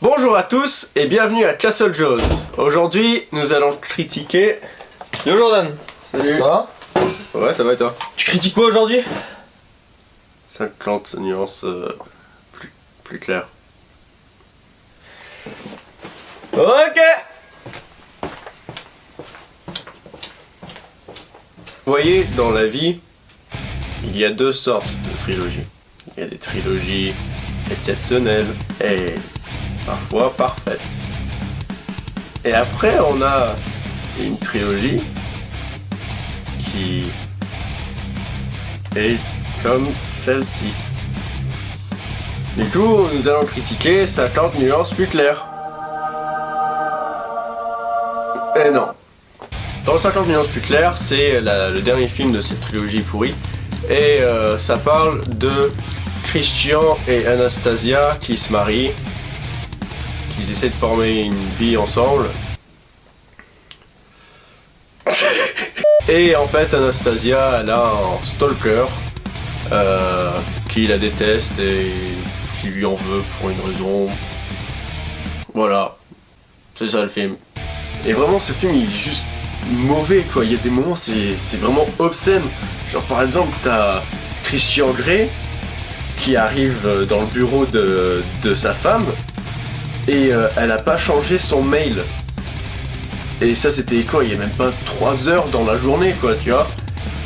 Bonjour à tous et bienvenue à Castle Joes. Aujourd'hui, nous allons critiquer... Yo Jordan. Salut. Ça va? Ouais, ça va et toi? Tu critiques quoi aujourd'hui? 50 nuances plus claires. Ok. Vous voyez, dans la vie, il y a deux sortes de trilogies. Il y a des trilogies exceptionnelles et parfois parfaites. Et après, on a une trilogie qui est comme celle-ci. Du coup, nous allons critiquer 50 nuances plus claires. Et non. Dans 50 nuances plus claires, c'est le dernier film de cette trilogie pourrie. Et ça parle de Christian et Anastasia qui se marient, qui essaient de former une vie ensemble. Et en fait, Anastasia, elle a un stalker qui la déteste et qui lui en veut pour une raison. Voilà, c'est ça le film. Et vraiment, ce film, il est juste mauvais, quoi. Il y a des moments, c'est vraiment obscène. Genre, par exemple, t'as Christian Grey qui arrive dans le bureau de sa femme et elle a pas changé son mail. Et ça, c'était quoi? Il y a même pas 3 heures dans la journée, quoi, tu vois.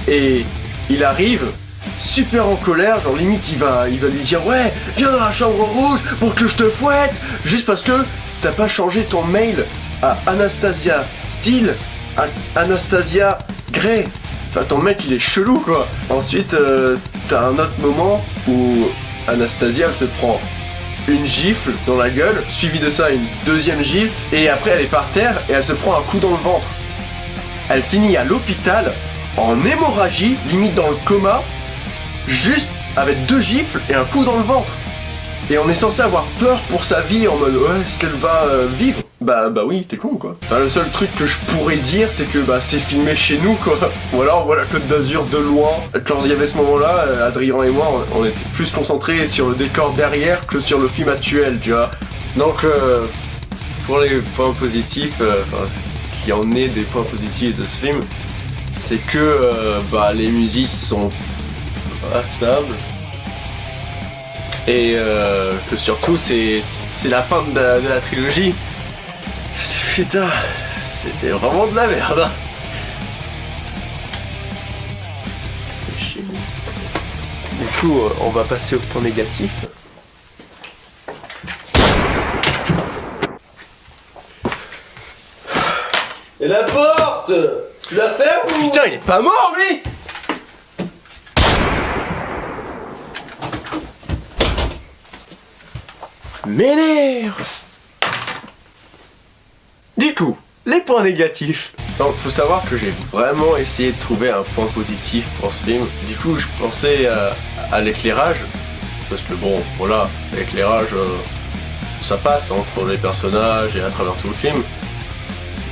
Et il arrive super en colère, genre limite il va lui dire ouais, viens dans la chambre rouge pour que je te fouette, juste parce que t'as pas changé ton mail à Anastasia Steele à Anastasia Grey. Enfin, ton mec il est chelou, quoi. Ensuite t'as un autre moment où Anastasia elle se prend une gifle dans la gueule, suivi de ça une deuxième gifle, et après elle est par terre et elle se prend un coup dans le ventre. Elle finit à l'hôpital en hémorragie, limite dans le coma, juste avec 2 gifles et un coup dans le ventre. Et on est censé avoir peur pour sa vie en mode ouais, est-ce qu'elle va vivre? Bah oui, t'es con, quoi. Enfin, le seul truc que je pourrais dire, c'est que c'est filmé chez nous, quoi. Ou alors on voit la Côte d'Azur de loin. Quand il y avait ce moment-là, Adrien et moi, on était plus concentrés sur le décor derrière que sur le film actuel, tu vois. Donc pour les points positifs, ce qui en est des points positifs de ce film, c'est que les musiques sont passables. Et que surtout c'est la fin de la trilogie. Parce que putain, c'était vraiment de la merde. C'est chiant. Du coup, on va passer au point négatif. Et la porte, tu la fermes ou... Putain, il est pas mort, lui! M'énerve. Du coup, les points négatifs. Donc, faut savoir que j'ai vraiment essayé de trouver un point positif pour ce film. Du coup, je pensais à l'éclairage. Parce que bon, voilà, l'éclairage, ça passe entre les personnages et à travers tout le film.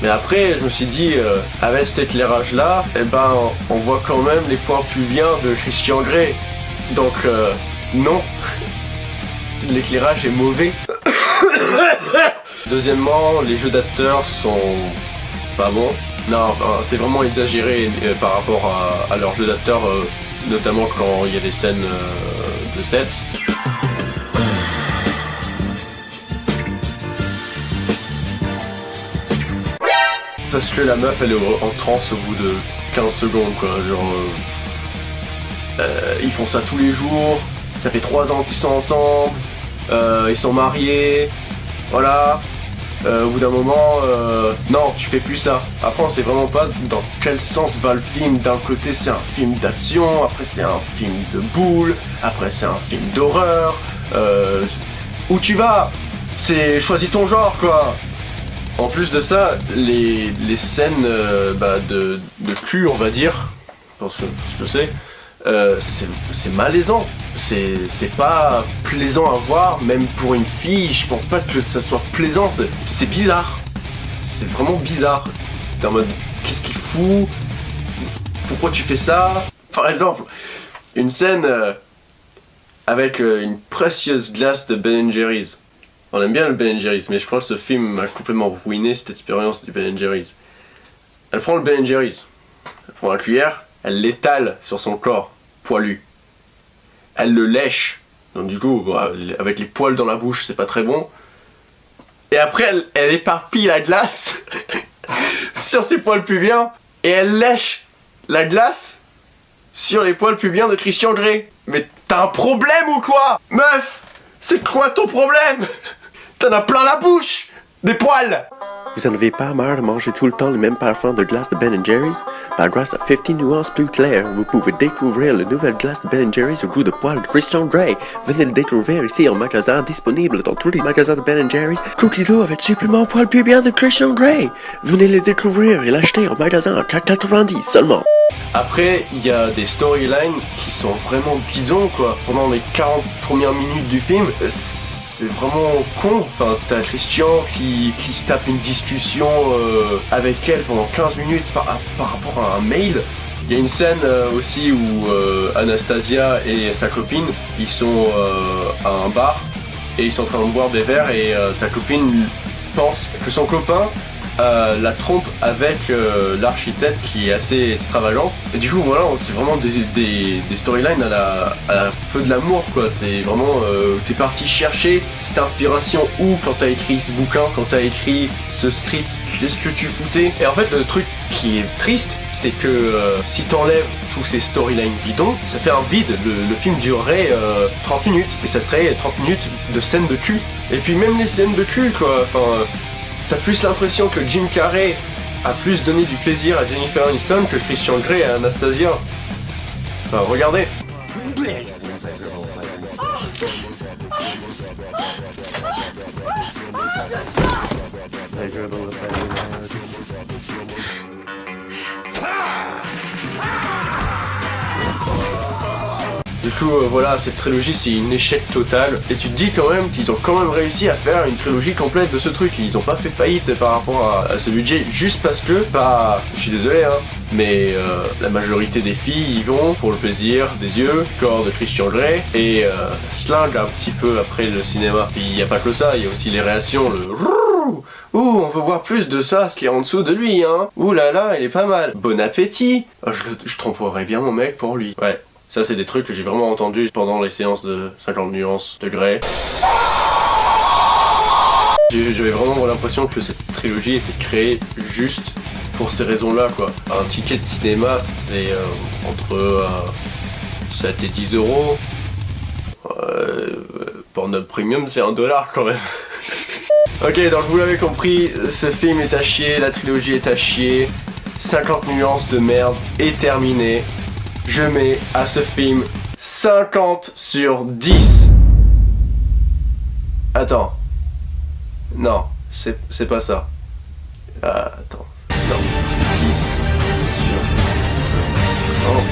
Mais après, je me suis dit, avec cet éclairage-là, on voit quand même les points plus bien de Christian Grey. Donc, non. L'éclairage est mauvais. Deuxièmement, les jeux d'acteurs sont pas bons. Non, enfin, c'est vraiment exagéré par rapport à leurs jeux d'acteurs, notamment quand il y a des scènes de sexe. Parce que la meuf elle est en transe au bout de 15 secondes, quoi. Genre, ils font ça tous les jours. Ça fait 3 ans qu'ils sont ensemble, ils sont mariés, voilà. Au bout d'un moment, non, tu fais plus ça. Après, on sait vraiment pas dans quel sens va le film. D'un côté, c'est un film d'action, après, c'est un film de boules, après, c'est un film d'horreur. Où tu vas? C'est choisis ton genre, quoi. En plus de ça, les scènes de cul, on va dire, pour ce que c'est malaisant. C'est pas plaisant à voir, même pour une fille, je pense pas que ça soit plaisant, c'est bizarre. C'est vraiment bizarre. T'es en mode, qu'est-ce qu'il fout? Pourquoi tu fais ça? Par exemple, une scène avec une précieuse glace de Ben & Jerry's. On aime bien le Ben Jerry's, mais je crois que ce film m'a complètement ruiné cette expérience du Ben Jerry's. Elle prend le Ben Jerry's, elle prend la cuillère, elle l'étale sur son corps poilu. Elle le lèche, donc du coup, avec les poils dans la bouche, c'est pas très bon. Et après, elle éparpille la glace sur ses poils pubiens, et elle lèche la glace sur les poils pubiens de Christian Grey. Mais t'as un problème ou quoi? Meuf, c'est quoi ton problème? T'en as plein la bouche, des poils. Vous en avez pas marre de manger tout le temps le même parfum de glace de Ben Jerry's? Par grâce à 50 nuances plus claires, vous pouvez découvrir la nouvelle glace de Ben Jerry's au goût de poils de Christian Grey. Venez le découvrir ici en magasin, disponible dans tous les magasins de Ben Jerry's. Cookie dough avec supplément poils pubien de Christian Grey. Venez le découvrir et l'acheter en magasin à 4,90 seulement. Après, il y a des storylines qui sont vraiment bidons, quoi. Pendant les 40 premières minutes du film, c'est vraiment con. Enfin, t'as Christian qui se tape une discussion avec elle pendant 15 minutes par rapport à un mail. Il y a une scène aussi où Anastasia et sa copine, ils sont à un bar et ils sont en train de boire des verres et sa copine pense que son copain la trompe avec l'architecte qui est assez extravagante. Et du coup voilà, c'est vraiment des storylines à la feu de l'amour, quoi. C'est vraiment t'es parti chercher cette inspiration où quand t'as écrit ce bouquin, quand t'as écrit ce script, qu'est-ce que tu foutais? Et en fait le truc qui est triste, c'est que si t'enlèves tous ces storylines bidons, ça fait un vide. Le film durerait 30 minutes et ça serait 30 minutes de scènes de cul. Et puis même les scènes de cul, quoi, enfin t'as plus l'impression que Jim Carrey a plus donné du plaisir à Jennifer Aniston que Christian Grey à Anastasia. Enfin, regardez. Du coup, voilà, cette trilogie c'est un échec total. Et tu te dis quand même qu'ils ont quand même réussi à faire une trilogie complète de ce truc. Ils ont pas fait faillite par rapport à ce budget, juste parce que, je suis désolé, hein, mais la majorité des filles y vont pour le plaisir des yeux, corps de Christian Grey, et slingue un petit peu après le cinéma. Puis il y a pas que ça, il y a aussi les réactions, le ouh, on veut voir plus de ça, ce qui est en dessous de lui, hein. Ouh là là, il est pas mal. Bon appétit. Oh, je tromperais bien mon mec pour lui. Ouais. Ça c'est des trucs que j'ai vraiment entendus pendant les séances de 50 nuances de Grey. J'avais vraiment l'impression que cette trilogie était créée juste pour ces raisons-là, quoi. Un ticket de cinéma c'est entre 7 et 10 euros. Pornhub Premium c'est $1 quand même. Ok, donc vous l'avez compris, ce film est à chier, la trilogie est à chier. 50 nuances de merde est terminé. Je mets à ce film 50 sur 10. Attends. Non, c'est pas ça. Attends. Non. 10 sur 50.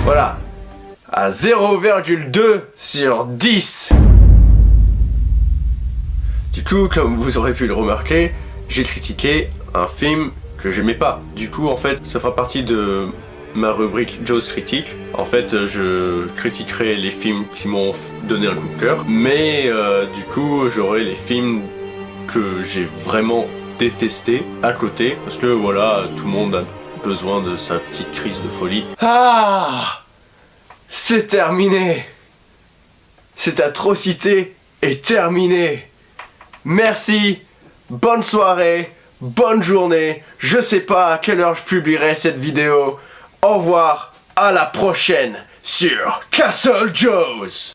Voilà. À 0,2 sur 10. Du coup, comme vous aurez pu le remarquer, j'ai critiqué un film que j'aimais pas. Du coup, en fait, ça fera partie de ma rubrique Joe's Critique. En fait, je critiquerai les films qui m'ont donné un coup de cœur, mais du coup, j'aurai les films que j'ai vraiment détestés à côté, parce que voilà, tout le monde a besoin de sa petite crise de folie. Ah, c'est terminé. Cette atrocité est terminée. Merci. Bonne soirée, bonne journée, je sais pas à quelle heure je publierai cette vidéo. Au revoir, à la prochaine sur Castle Joe's.